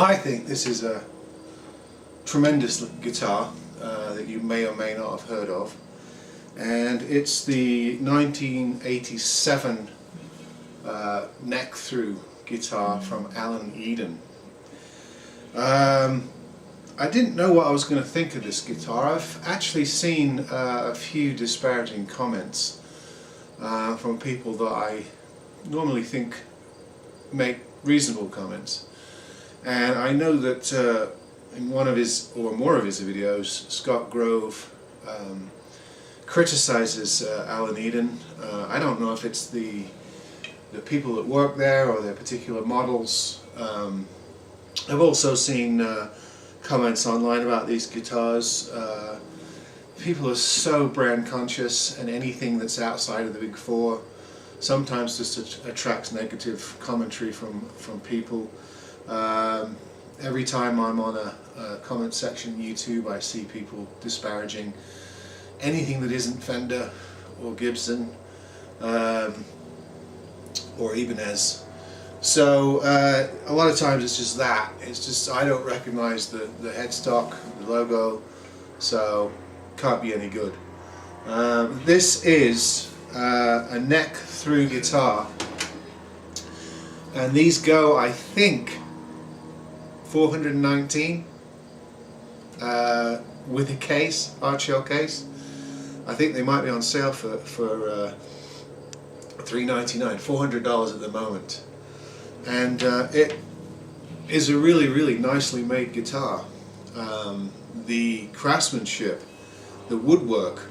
I think this is a tremendous guitar that you may or may not have heard of, and it's the 1987 neck through guitar from Alan Eden. I didn't know what I was going to think of this guitar. I've actually seen a few disparaging comments from people that I normally think make reasonable comments, and I know that in one of his or more of his videos, Scott Grove criticizes Alan Eden. I don't know if it's the people that work there or their particular models. I've also seen comments online about these guitars. People are so brand conscious, and anything that's outside of the big four sometimes just attracts negative commentary from people. Every time I'm on a comment section on YouTube, I see people disparaging anything that isn't Fender or Gibson or Ibanez. So a lot of times it's just that. It's just I don't recognize the headstock, the logo, so can't be any good. This is a neck through guitar, and these go, I think, $419 with a case, hard shell case. I think they might be on sale for $399, $400 at the moment. And it is a really nicely made guitar. The craftsmanship, the woodwork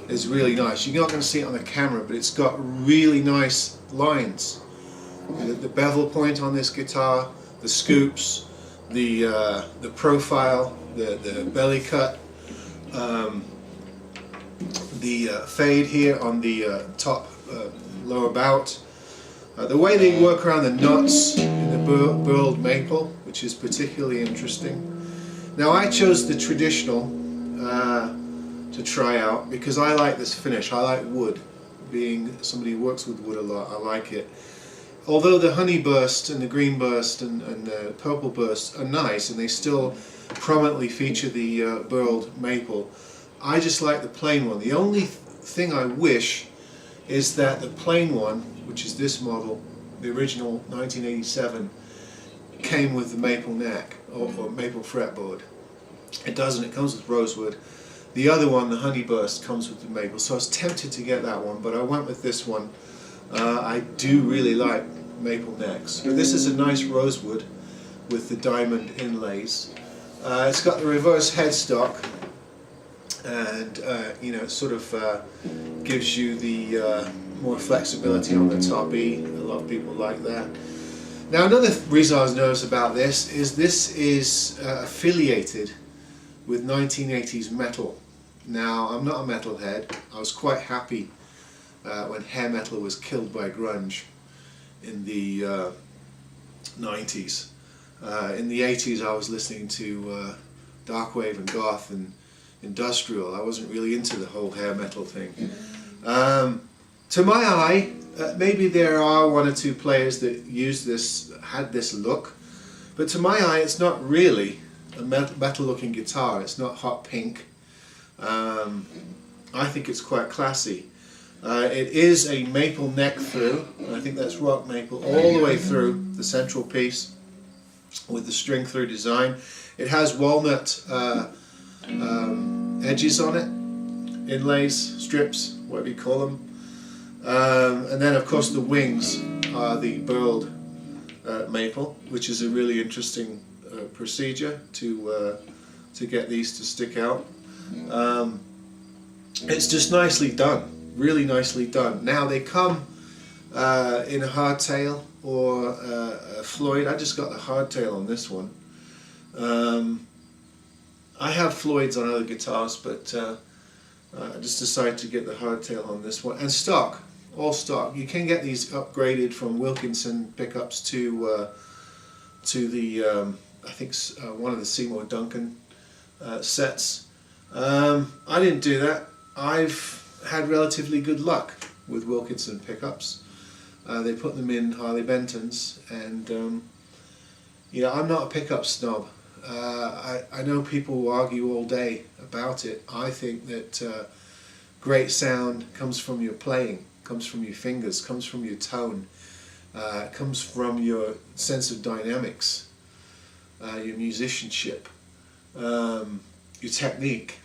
is really nice. You're not going to see it on the camera, but it's got really nice lines. The bevel point on this guitar, the scoops, the profile, the belly cut, the fade here on the top lower bout. The way they work around the nuts in the burled maple, which is particularly interesting. Now I chose the traditional to try out because I like this finish. I like wood. Being somebody who works with wood a lot, I like it. Although the honey burst and the green burst and the purple burst are nice, and they still prominently feature the burled maple, I just like the plain one. The only thing I wish is that the plain one, which is this model, the original 1987, came with the maple neck or maple fretboard. It doesn't, it comes with rosewood. The other one, the honey burst, comes with the maple, so I was tempted to get that one, but I went with this one. I do really like maple necks. But this is a nice rosewood with the diamond inlays. It's got the reverse headstock, and you know, it sort of gives you the more flexibility on the top E. A lot of people like that. Now another reason I was nervous about this is affiliated with 1980s metal. Now I'm not a metalhead. I was quite happy when hair metal was killed by grunge in the 90s. In the 80s I was listening to darkwave and goth and industrial. I wasn't really into the whole hair metal thing. To my eye, maybe there are one or two players that had this look, but to my eye it's not really a metal looking guitar. It's not hot pink. I think it's quite classy. It is a maple neck through, and I think that's rock maple all the way through the central piece with the string through design. It has walnut edges on it, inlays, strips, whatever you call them. And then of course the wings are the burled maple, which is a really interesting procedure to get these to stick out. It's just nicely done, really nicely done. Now they come in a hardtail or a Floyd. I just got the hardtail on this one. I have Floyds on other guitars, but I just decided to get the hardtail on this one. And stock, all stock. You can get these upgraded from Wilkinson pickups to the I think one of the Seymour Duncan sets. I didn't do that. I've had relatively good luck with Wilkinson pickups. They put them in Harley Bentons, and You know, I'm not a pickup snob. I know people who argue all day about it. I think that great sound comes from your playing, comes from your fingers, comes from your tone, comes from your sense of dynamics, your musicianship, your technique.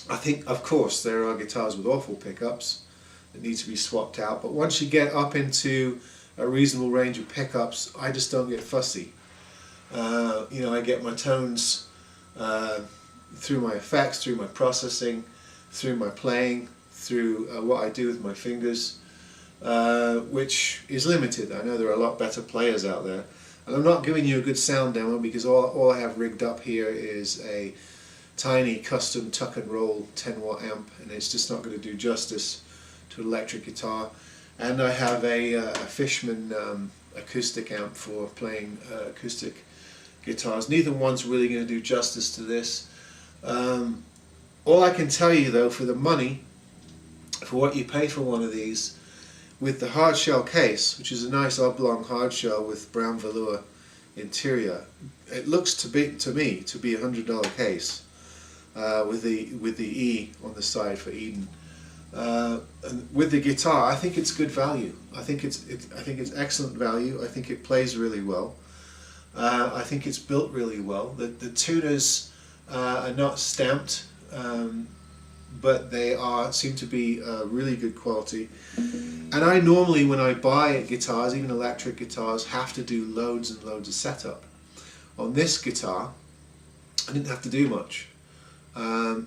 I think, of course, there are guitars with awful pickups that need to be swapped out, but once you get up into a reasonable range of pickups, I just don't get fussy. You know, I get my tones through my effects, through my processing, through my playing, through what I do with my fingers, which is limited. I know there are a lot better players out there. And I'm not giving you a good sound demo because all I have rigged up here is a tiny custom tuck and roll 10-watt amp, and it's just not going to do justice to an electric guitar. And I have a Fishman acoustic amp for playing acoustic guitars. Neither one's really going to do justice to this. All I can tell you though, for the money, for what you pay for one of these, with the hard shell case, which is a nice oblong hard shell with brown velour interior, it looks to me to be $100 case with the E on the side for Eden. And with the guitar, I think it's good value. I think it's excellent value. I think it plays really well. I think it's built really well. The tuners are not stamped, but they seem to be really good quality. And I normally, when I buy guitars, even electric guitars, have to do loads and loads of setup. On this guitar, I didn't have to do much.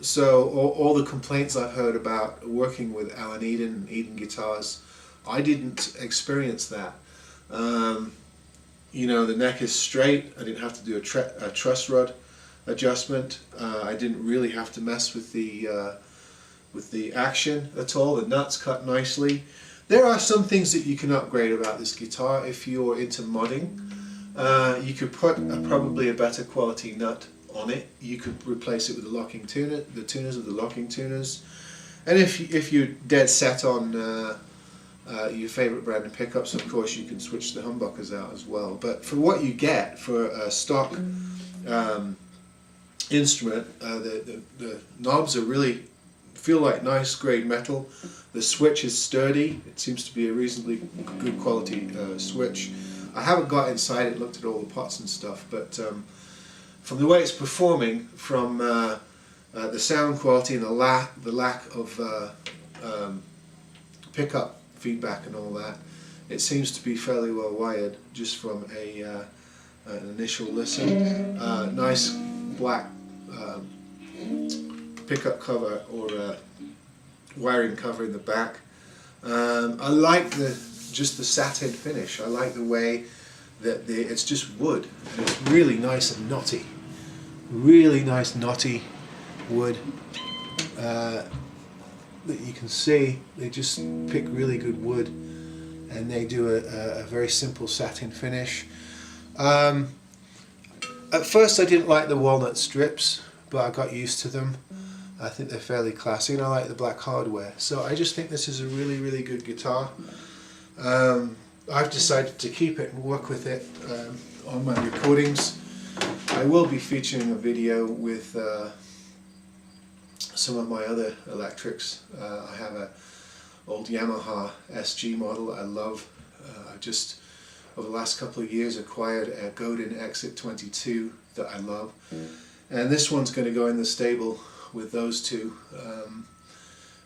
So all the complaints I've heard about working with Alan Eden and Eden guitars, I didn't experience that. You know, the neck is straight. I didn't have to do a truss rod adjustment. I didn't really have to mess with the action at all. The nuts cut nicely. There are some things that you can upgrade about this guitar if you're into modding. You could put probably a better quality nut on it. You could replace it with the locking tuner, the tuners of the locking tuners. And if you're dead set on your favorite brand of pickups, of course you can switch the humbuckers out as well. But for what you get for a stock instrument, the knobs are really feel like nice grade metal. The switch is sturdy. It seems to be a reasonably good quality switch. I haven't got inside it, looked at all the pots and stuff, but from the way it's performing, from the sound quality and the lack of pickup feedback and all that, it seems to be fairly well wired just from an initial listen. Nice black pickup cover or wiring cover in the back. I like just the satin finish. I like the way that it's just wood, and it's really nice and knotty. Really nice knotty wood that you can see. They just pick really good wood, and they do a very simple satin finish. At first I didn't like the walnut strips, but I got used to them. I think they're fairly classy, and I like the black hardware. So I just think this is a really, really good guitar. I've decided to keep it and work with it on my recordings. I will be featuring a video with some of my other electrics. I have an old Yamaha SG model I love. I just, over the last couple of years, acquired a Godin Exit 22 that I love. And this one's going to go in the stable with those two,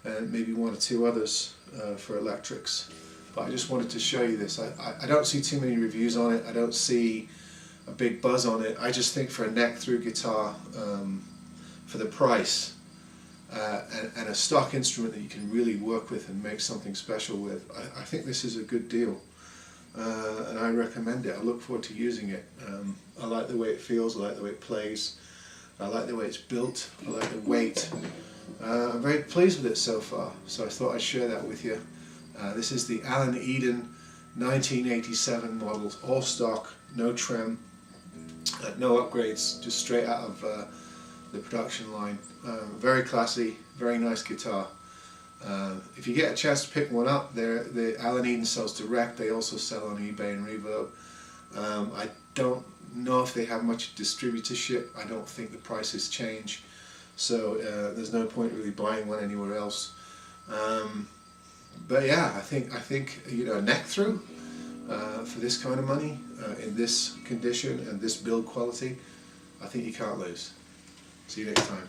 and maybe one or two others for electrics. But I just wanted to show you this. I don't see too many reviews on it. I don't see a big buzz on it. I just think for a neck-through guitar, for the price, and a stock instrument that you can really work with and make something special with, I think this is a good deal. And I recommend it. I look forward to using it. I like the way it feels, I like the way it plays, I like the way it's built, I like the weight. I'm very pleased with it so far, so I thought I'd share that with you. This is the Alan Eden 1987 models, all stock, no trim, no upgrades, just straight out of the production line. Very classy, very nice guitar. If you get a chance to pick one up, the Alan Eden sells direct. They also sell on eBay and Reverb. I don't know if they have much distributorship. I don't think the prices change, so there's no point really buying one anywhere else. But yeah, I think you know, a neck through for this kind of money in this condition and this build quality, I think you can't lose. See you next time.